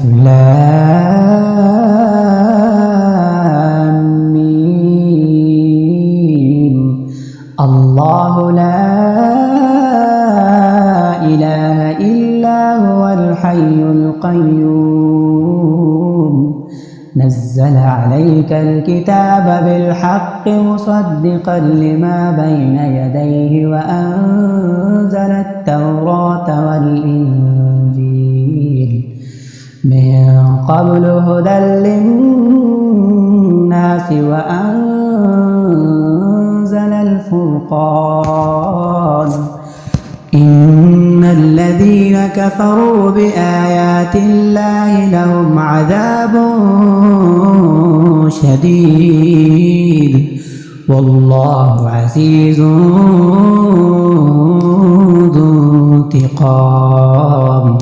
لام ميم الله لا إله إلا هو الحي القيوم نزل عليك الكتاب بالحق مصدقا لما بين يديه وأنزل التوراة والإنجيل من قبل هدى للناس وأنزل الفرقان إن الذين كفروا بآيات الله لهم عذاب شديد والله عزيز ذو انتقام.